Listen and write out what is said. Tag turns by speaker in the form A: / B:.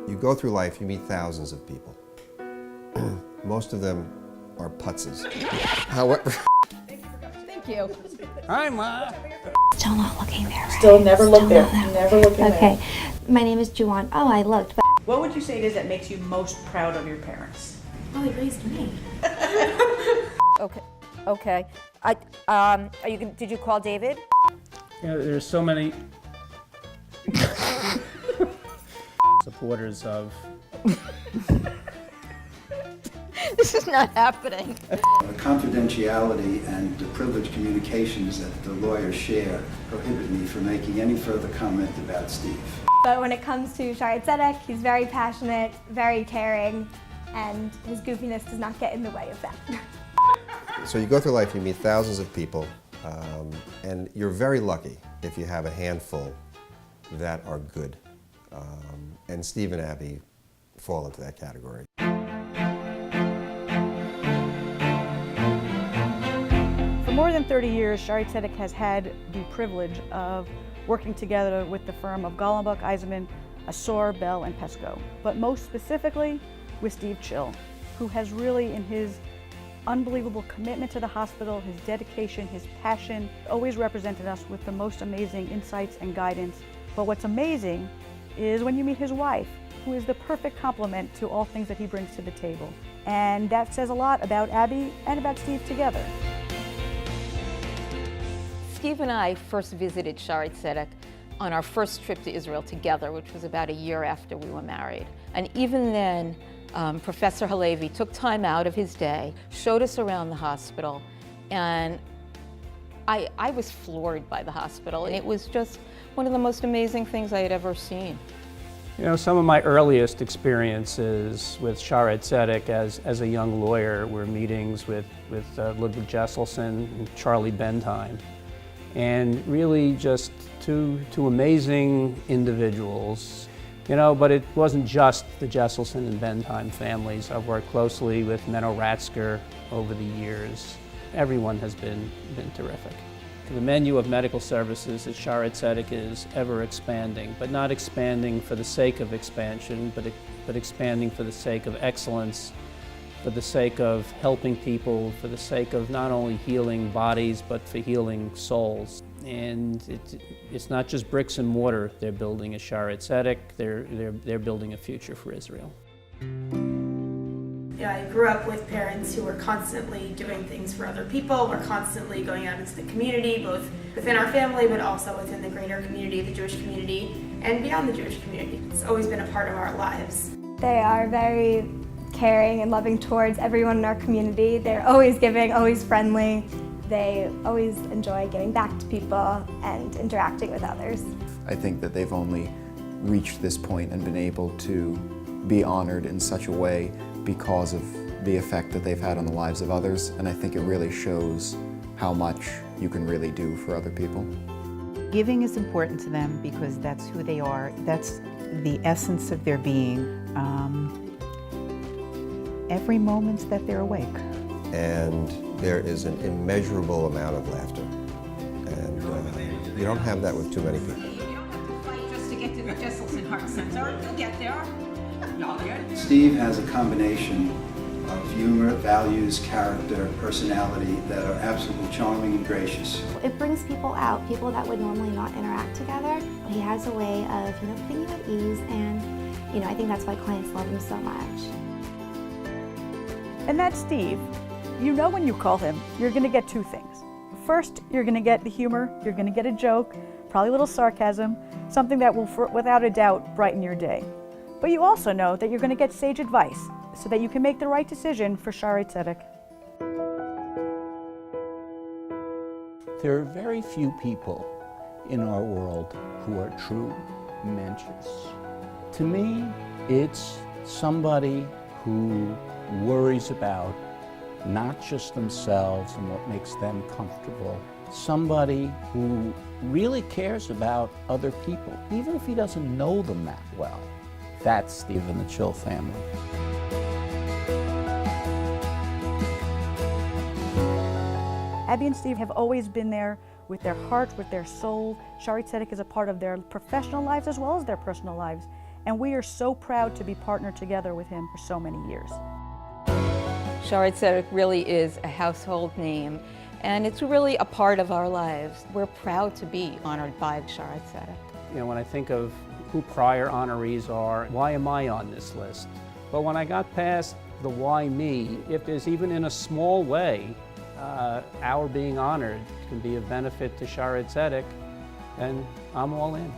A: You go through life, you meet thousands of people. Most of them are putzes. However...
B: Thank you.
C: Hi, Ma.
D: Still not looking there, right?
E: Still never look
D: Still
E: there.
D: not
E: Never looking there.
D: Okay. My name is Juwan. Oh, I looked, but...
E: What would you say it is that makes you most proud of your parents?
D: Oh, he raised me.
B: Okay. Did you call David?
C: Yeah, there's so many supporters of.
B: This is not happening.
F: The confidentiality and the privileged communications that the lawyers share prohibit me from making any further comment about Steve.
G: But when it comes to Shaare Zedek, he's very passionate, very caring, and his goofiness does not get in the way of that.
A: So you go through life, you meet thousands of people, and you're very lucky if you have a handful that are good. And Steve and Abby fall into that category.
H: For more than 30 years, Shaare Zedek has had the privilege of working together with the firm of Gollenbach, Eisenman, Assor, Bell, and Pesco, but most specifically with Steve Chill, who has really, in his unbelievable commitment to the hospital, his dedication, his passion, always represented us with the most amazing insights and guidance. But what's amazing is when you meet his wife, who is the perfect complement to all things that he brings to the table. And that says a lot about Abby and about Steve together.
B: Steve and I first visited Shaare Zedek on our first trip to Israel together, which was about a year after we were married. And even then, Professor Halevi took time out of his day, showed us around the hospital, and I was floored by the hospital. And it was just one of the most amazing things I had ever seen.
C: You know, some of my earliest experiences with Shaare Zedek as a young lawyer were meetings with Ludwig Jesselson and Charlie Bentheim. And really just two amazing individuals. You know, but it wasn't just the Jesselson and Bentheim families. I've worked closely with Menno Ratzker over the years. Everyone has been terrific. The menu of medical services at Shaare Zedek is ever expanding, but not expanding for the sake of expansion, but expanding for the sake of excellence, for the sake of helping people, for the sake of not only healing bodies, but for healing souls. And it's not just bricks and mortar they're building at Shaare Zedek, they're building a future for Israel.
I: Yeah, I grew up with parents who were constantly doing things for other people, were constantly going out into the community, both within our family, but also within the greater community, the Jewish community, and beyond the Jewish community. It's always been a part of our lives.
G: They are very caring and loving towards everyone in our community. They're always giving, always friendly. They always enjoy giving back to people and interacting with others.
J: I think that they've only reached this point and been able to be honored in such a way because of the effect that they've had on the lives of others, and I think it really shows how much you can really do for other people.
K: Giving is important to them because that's who they are. That's the essence of their being. Every moment that they're awake.
A: And there is an immeasurable amount of laughter. And you don't have that with too many people.
L: You don't have to fight just to get to the Jesselson Heart Center. You'll get there. Y'all get.
F: Steve has a combination of humor, values, character, personality that are absolutely charming and gracious.
D: It brings people out, people that would normally not interact together. He has a way of, putting you at ease, and, I think that's why clients love him so much.
H: And that's Steve. You know when you call him, you're going to get two things. First, you're going to get the humor, you're going to get a joke, probably a little sarcasm, something that will, without a doubt, brighten your day. But you also know that you're going to get sage advice so that you can make the right decision for Shaare Zedek.
M: There are very few people in our world who are true mensches. To me, it's somebody who worries about not just themselves and what makes them comfortable, somebody who really cares about other people, even if he doesn't know them that well. That's Steve and the Chill family.
H: Abby and Steve have always been there with their heart, with their soul. Shaare Zedek is a part of their professional lives as well as their personal lives. and we are so proud to be partnered together with him for so many years.
B: Shaare Zedek really is a household name, and it's really a part of our lives. We're proud to be honored by Shaare Zedek.
C: You know, when I think of who prior honorees are, why am I on this list? But when I got past the why me, if there's even in a small way, our being honored can be of benefit to Shaare Zedek, and I'm all in.